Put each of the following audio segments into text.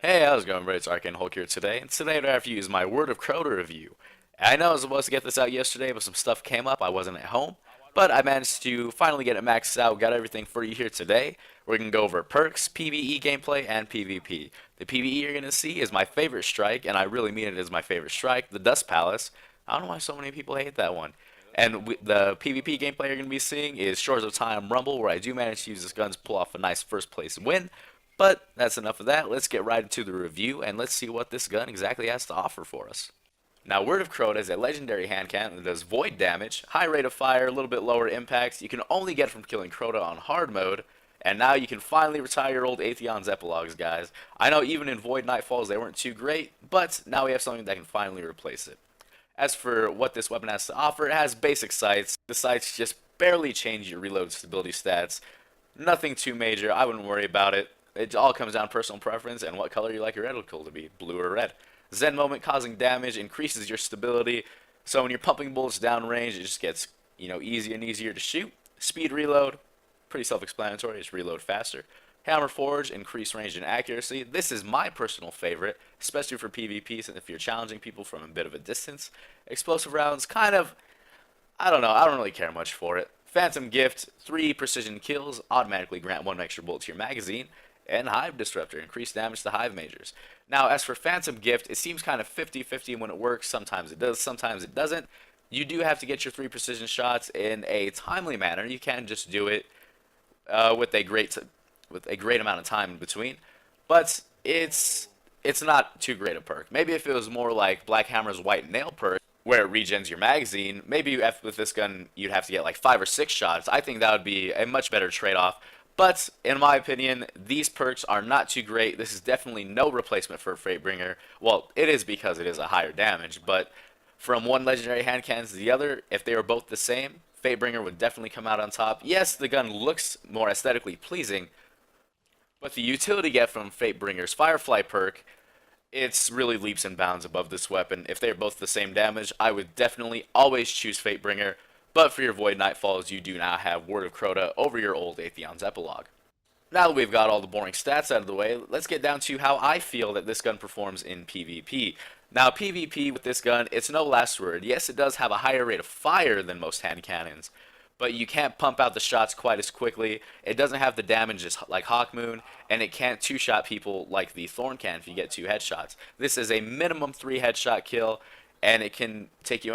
Hey, how's it going, everybody? It's Arcane Hulk here today, and today I have to use my Word of Crota review. I know I was supposed to get this out yesterday, but some stuff came up. I wasn't at home, but I managed to finally get it maxed out. Got everything for you here today. We're gonna go over perks, PvE gameplay, and PvP. The PvE you're gonna see is my favorite strike, and I really mean it as my favorite strike, the Dust Palace. I don't know why so many people hate that one. And the PvP gameplay you're going to be seeing is Shores of Time Rumble, where I do manage to use this gun to pull off a nice first place win. But that's enough of that. Let's get right into the review and let's see what this gun exactly has to offer for us. Now, Word of Crota is a legendary hand cannon that does void damage, high rate of fire, a little bit lower impacts. You can only get from killing Crota on hard mode, and now you can finally retire your old Atheon's epilogues, guys. I know even in Void Nightfalls they weren't too great, but now we have something that can finally replace it. As for what this weapon has to offer, it has basic sights. The sights just barely change your reload stability stats. Nothing too major, I wouldn't worry about it. It all comes down to personal preference and what color you like your reticle to be, blue or red. Zen moment causing damage increases your stability, so when you're pumping bullets downrange, it just gets, easier and easier to shoot. Speed reload, pretty self-explanatory, just reload faster. Hammer Forge, increased range and accuracy. This is my personal favorite, especially for PvP, and if you're challenging people from a bit of a distance. Explosive rounds, kind of, I don't know, I don't really care much for it. Phantom Gift, 3 precision kills, automatically grant 1 extra bullet to your magazine. And Hive Disruptor, increased damage to Hive Majors. Now, as for Phantom Gift, it seems kind of 50-50 when it works. Sometimes it does, sometimes it doesn't. You do have to get your 3 precision shots in a timely manner. You can't just do it with a great amount of time in between. But it's not too great a perk. Maybe if it was more like Black Hammer's White Nail perk, where it regens your magazine, maybe with this gun you'd have to get like 5 or 6 shots. I think that would be a much better trade-off. But, in my opinion, these perks are not too great. This is definitely no replacement for Fatebringer. Well, it is because it is a higher damage, but from one legendary hand cannon to the other, if they were both the same, Fatebringer would definitely come out on top. Yes, the gun looks more aesthetically pleasing, but the utility get from Fatebringer's Firefly perk, it's really leaps and bounds above this weapon. If they're both the same damage, I would definitely always choose Fatebringer. But for your Void Nightfalls, you do now have Word of Crota over your old Atheon's Epilogue. Now that we've got all the boring stats out of the way, let's get down to how I feel that this gun performs in PvP. Now, PvP with this gun, it's no last word. Yes, it does have a higher rate of fire than most hand cannons, but you can't pump out the shots quite as quickly. It doesn't have the damage like Hawkmoon, and it can't two-shot people like the Thorn can if you get 2 headshots. This is a minimum 3 headshot kill, and it can take you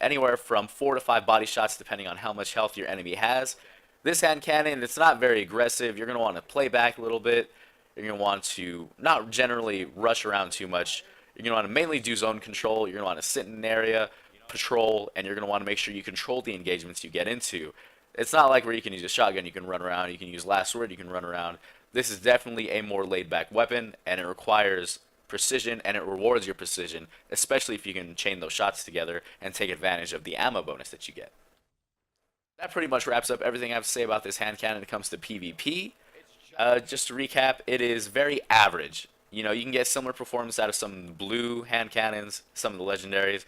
anywhere from 4 to 5 body shots depending on how much health your enemy has. This hand cannon, it's not very aggressive. You're going to want to play back a little bit. You're going to want to not generally rush around too much. You're going to want to mainly do zone control. You're going to want to sit in an area, patrol, and you're going to want to make sure you control the engagements you get into. It's not like where you can use a shotgun, you can run around, you can use last word, you can run around. This is definitely a more laid back weapon, and it requires precision, and it rewards your precision, especially if you can chain those shots together and take advantage of the ammo bonus that you get. That pretty much wraps up everything I have to say about this hand cannon when it comes to PvP. Just to recap, it is very average. You can get similar performance out of some blue hand cannons, some of the legendaries.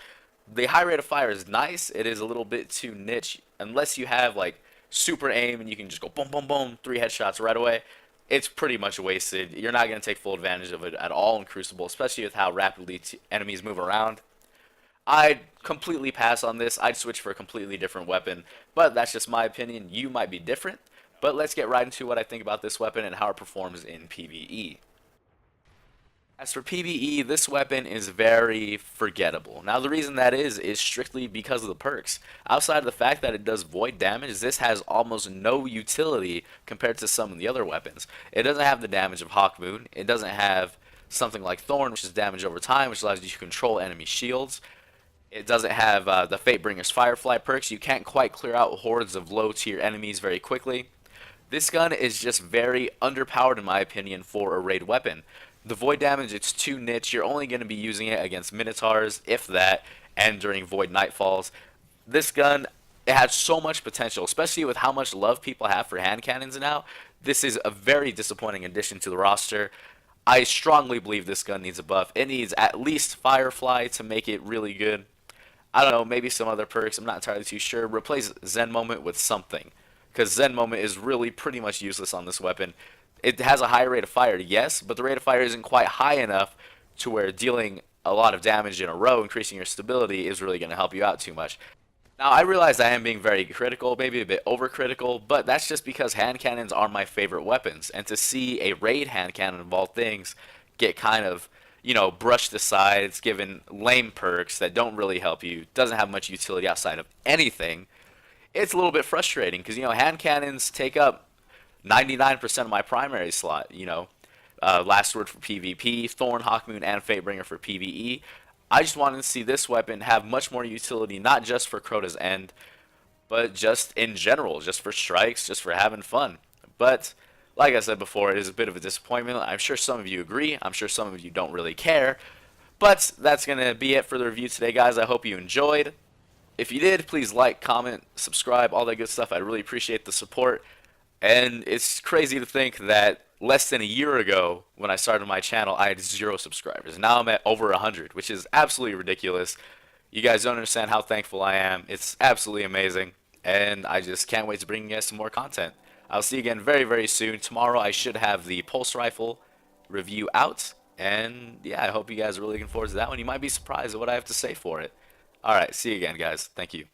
The high rate of fire is nice. It is a little bit too niche, unless you have like super aim and you can just go boom, boom, boom, 3 headshots right away. It's pretty much wasted. You're not going to take full advantage of it at all in Crucible, especially with how rapidly enemies move around. I'd completely pass on this. I'd switch for a completely different weapon, but that's just my opinion. You might be different, but let's get right into what I think about this weapon and how it performs in PvE. As for PvE, this weapon is very forgettable. Now, the reason that is strictly because of the perks. Outside of the fact that it does void damage, this has almost no utility compared to some of the other weapons. It doesn't have the damage of Hawkmoon. It doesn't have something like Thorn, which is damage over time, which allows you to control enemy shields. It doesn't have the Fatebringer's Firefly perks. You can't quite clear out hordes of low-tier enemies very quickly. This gun is just very underpowered, in my opinion, for a raid weapon. The void damage, it's too niche. You're only going to be using it against Minotaurs, if that, and during Void Nightfalls. This gun, it has so much potential, especially with how much love people have for hand cannons now. This is a very disappointing addition to the roster. I strongly believe this gun needs a buff. It needs at least Firefly to make it really good. I don't know, maybe some other perks. I'm not entirely too sure. Replace Zen Moment with something, because Zen Moment is really pretty much useless on this weapon. it has a high rate of fire, yes, but the rate of fire isn't quite high enough to where dealing a lot of damage in a row, increasing your stability, is really going to help you out too much. Now, I realize I am being very critical, maybe a bit overcritical, but that's just because hand cannons are my favorite weapons. And to see a raid hand cannon of all things get kind of, brushed aside, it's given lame perks that don't really help you, doesn't have much utility outside of anything, it's a little bit frustrating because, hand cannons take up 99% of my primary slot, Last Word for PvP, Thorn, Hawkmoon, and Fatebringer for PvE. I just wanted to see this weapon have much more utility, not just for Crota's End, but just in general, just for strikes, just for having fun. But like I said before, it is a bit of a disappointment. I'm sure some of you agree. I'm sure some of you don't really care. But that's going to be it for the review today, guys. I hope you enjoyed. If you did, please like, comment, subscribe, all that good stuff. I really appreciate the support. And it's crazy to think that less than a year ago, when I started my channel, I had 0 subscribers. Now I'm at over 100, which is absolutely ridiculous. You guys don't understand how thankful I am. It's absolutely amazing. And I just can't wait to bring you guys some more content. I'll see you again very, very soon. Tomorrow I should have the pulse rifle review out. And yeah, I hope you guys are really looking forward to that one. You might be surprised at what I have to say for it. Alright, see you again, guys. Thank you.